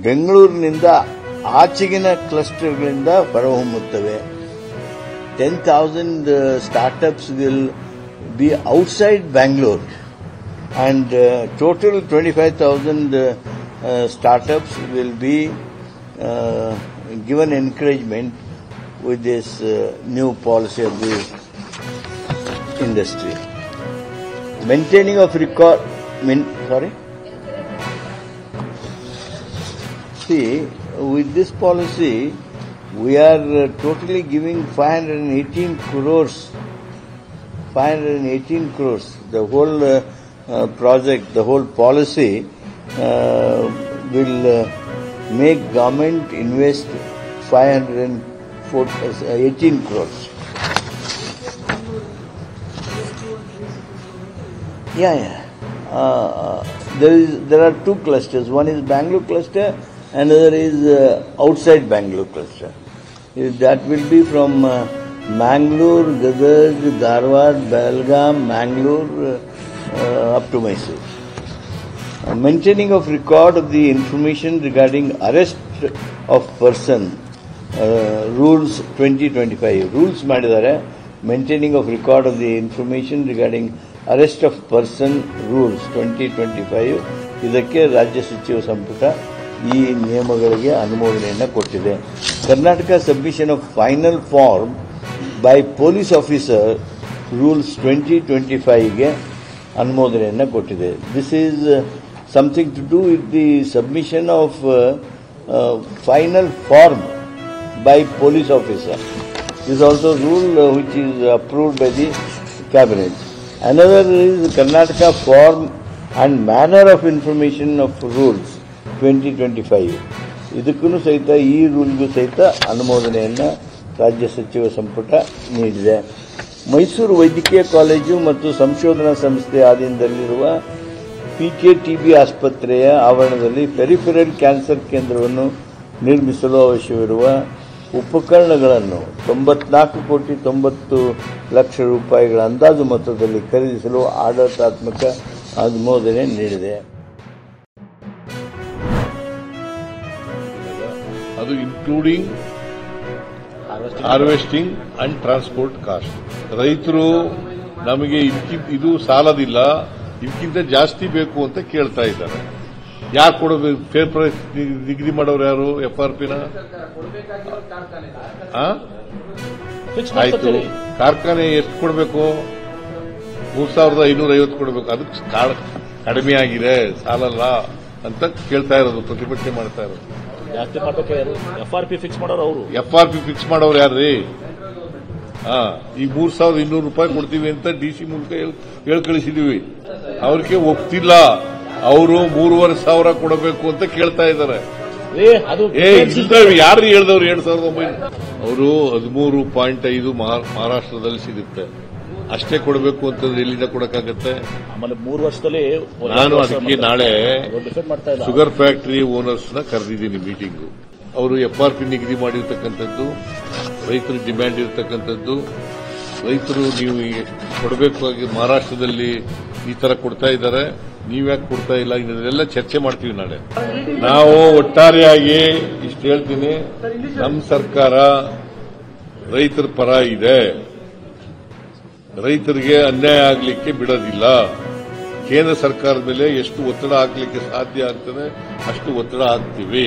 ಬೆಂಗಳೂರಿನಿಂದ ಆಚೆಗಿನ ಕ್ಲಸ್ಟರ್ಗಳಿಂದ ಹೊರಹೊಮ್ಮುತ್ತವೆ. 10,000 startups will be outside Bangalore, and total 25,000 startups will be given encouragement with this new policy of the industry. Maintaining of record. See, with this policy, we are totally giving 518 crores. 518 crores. The whole project, the whole policy will make government invest 518 crores. Yeah. There are two clusters. One is Bangalore cluster, another is outside Bangalore cluster. That will be from Mangalore, Gadag, Dharwad, Belgaum, Mangalore up to Mysore. Maintaining of record of the information regarding arrest of person, rules 2025. Rules ಮಾಡಿದ್ದಾರೆ. Maintaining of record of the information regarding arrest of person rules 2025. ಇದಕ್ಕೆ ರಾಜ್ಯ ಸಚಿವ ಸಂಪುಟ ಈ ನಿಯಮಗಳಿಗೆ ಅನುಮೋದನೆಯನ್ನು ಕೊಟ್ಟಿದೆ. Karnataka submission of final form by police officer rules 2025ಗೆ ಅನುಮೋದನೆಯನ್ನು ಕೊಟ್ಟಿದೆ. This is something to do with the submission of final form by police officer. This is also rule which is approved by the cabinet. Another is Karnataka form and manner of information of rules 2025. ಇದಕ್ಕೂ ಸಹಿತ ಈ ರೂಲ್ಗೂ ಸಹಿತ ಅನುಮೋದನೆಯನ್ನು ರಾಜ್ಯ ಸಚಿವ ಸಂಪುಟ ನೀಡಿದೆ. ಮೈಸೂರು ವೈದ್ಯಕೀಯ college ಮತ್ತು ಸಂಶೋಧನಾ ಸಂಸ್ಥೆ ಅಧೀನದಲ್ಲಿರುವ PKTB ಆಸ್ಪತ್ರೆಯ ಆವರಣದಲ್ಲಿ ಪೆರಿಫೆರಲ್ ಕ್ಯಾನ್ಸರ್ ಕೇಂದ್ರವನ್ನು ನಿರ್ಮಿಸಲು ಅವಶ್ಯವಿರುವ ಉಪಕರಣಗಳನ್ನು 94,90,00,000 ರೂಪಾಯಿಗಳ ಅಂದಾಜು ಮೊತ್ತದಲ್ಲಿ ಖರೀದಿಸಲು ಆಡಳಿತಾತ್ಮಕ ಅನುಮೋದನೆ ನೀಡಿದೆ. ಅದು including harvesting and transport cost. ರೈತರು ನಮಗೆ ಇದು ಸಾಲದಿಲ್ಲ, ಇದಕ್ಕಿಂತ ಜಾಸ್ತಿ ಬೇಕು ಅಂತ ಕೇಳ್ತಾ ಇದ್ದಾರೆ. ಯಾರು ಕೊಡಬೇಕು? ಫೇರ್ ಪ್ರೈಸ್ ನಿಗದಿ ಮಾಡೋರು ಯಾರು? FRPನ ಆಯ್ತು. ಕಾರ್ಖಾನೆ ಎಷ್ಟು ಕೊಡಬೇಕು? 3,550 ಕೊಡಬೇಕು. ಅದಕ್ಕೆ ಕಡಿಮೆ ಆಗಿದೆ, ಸಾಲಲ್ಲ ಅಂತ ಕೇಳ್ತಾ ಇರೋದು, ಪ್ರತಿಭಟನೆ ಮಾಡ್ತಾ ಇರೋದು. ಜಾಸ್ತಿ ಮಾಡಬೇಕು. FRP ಫಿಕ್ಸ್ ಮಾಡೋರು ಅವರು. FRP ಫಿಕ್ಸ್ ಮಾಡೋರು ಯಾರ್ರೀ? ಈಗ 3,200 ರೂಪಾಯಿ ಕೊಡ್ತೀವಿ ಅಂತ DC ಮೂಲಕ ಹೇಳಿ ಕಳಿಸಿದೀವಿ. ಅವ್ರಿಗೆ ಒಪ್ತಿಲ್ಲ. ಅವರು 3,500 ಕೊಡಬೇಕು ಅಂತ ಕೇಳ್ತಾ ಇದ್ದಾರೆ. ಯಾರು ಹೇಳಿದವರು? 7,900. ಅವರು 13.5 ಮಹಾರಾಷ್ಟ್ರದಲ್ಲಿ ಸಿಗುತ್ತೆ. ಅಷ್ಟೇ ಕೊಡಬೇಕು ಅಂತಂದ್ರೆ ಎಲ್ಲಿಂದ ಕೊಡಕ್ಕಾಗತ್ತೆ? ಆಮೇಲೆ 3 ವರ್ಷದಲ್ಲಿ ನಾನು ಅದಕ್ಕೆ ನಾಳೆ ಶುಗರ್ ಫ್ಯಾಕ್ಟರಿ ಓನರ್ಸ್ ನ ಕರೆದಿದ್ದೀನಿ ಮೀಟಿಂಗು. ಅವರು FRP ನಿಗದಿ ಮಾಡಿರ್ತಕ್ಕಂಥದ್ದು, ರೈತರ ಡಿಮ್ಯಾಂಡ್ ಇರತಕ್ಕಂಥದ್ದು, ರೈತರು ನೀವು ಕೊಡಬೇಕಾಗಿ ಮಹಾರಾಷ್ಟ್ರದಲ್ಲಿ ಈ ತರ ಕೊಡ್ತಾ ಇದ್ದಾರೆ, ನೀವ್ಯಾಕೆ ಕೊಡ್ತಾ ಇಲ್ಲ, ಇದನ್ನೆಲ್ಲ ಚರ್ಚೆ ಮಾಡ್ತೀವಿ ನಾಳೆ. ನಾವು ಒಟ್ಟಾರೆಯಾಗಿ ಇಷ್ಟು ಹೇಳ್ತೀನಿ, ನಮ್ಮ ಸರ್ಕಾರ ರೈತರ ಪರ ಇದೆ, ರೈತರಿಗೆ ಅನ್ಯಾಯ ಆಗಲಿಕ್ಕೆ ಬಿಡೋದಿಲ್ಲ. ಕೇಂದ್ರ ಸರ್ಕಾರದ ಮೇಲೆ ಎಷ್ಟು ಒತ್ತಡ ಹಾಕಲಿಕ್ಕೆ ಸಾಧ್ಯ ಆಗ್ತದೆ ಅಷ್ಟು ಒತ್ತಡ ಹಾಕ್ತೀವಿ.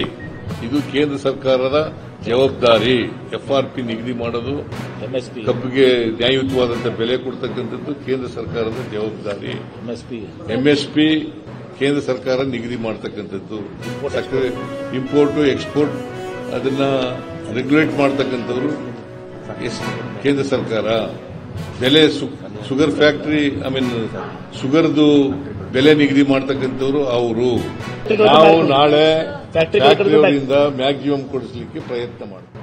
ಇದು ಕೇಂದ್ರ ಸರ್ಕಾರದ ಜವಾಬ್ದಾರಿ. FRP ನಿಗದಿ ಮಾಡೋದು, ಕಬ್ಬಿಗೆ ನ್ಯಾಯಯುತವಾದಂತಹ ಬೆಲೆ ಕೊಡ್ತಕ್ಕಂಥದ್ದು ಕೇಂದ್ರ ಸರ್ಕಾರದ ಜವಾಬ್ದಾರಿ. MSP ಕೇಂದ್ರ ಸರ್ಕಾರ ನಿಗದಿ ಮಾಡತಕ್ಕಂಥದ್ದು. ಸಕ್ಕರೆ ಇಂಪೋರ್ಟು ಎಕ್ಸ್ಪೋರ್ಟ್ ಅದನ್ನ ರೆಗ್ಯುಲೇಟ್ ಮಾಡತಕ್ಕಂಥವ್ರು ಕೇಂದ್ರ ಸರ್ಕಾರ. ಬೆಲೆ ಶುಗರ್ ಫ್ಯಾಕ್ಟರಿ ಶುಗರ್ದು ಬೆಲೆ ನಿಗದಿ ಮಾಡತಕ್ಕಂಥವ್ರು ಅವರು. ನಾವು ನಾಳೆ ಫ್ಯಾಕ್ಟರಿಯವರಿಂದ ಮ್ಯಾಕ್ಸಿಮಮ್ ಕೊಡಿಸಲಿಕ್ಕೆ ಪ್ರಯತ್ನ ಮಾಡ್ತೀವಿ.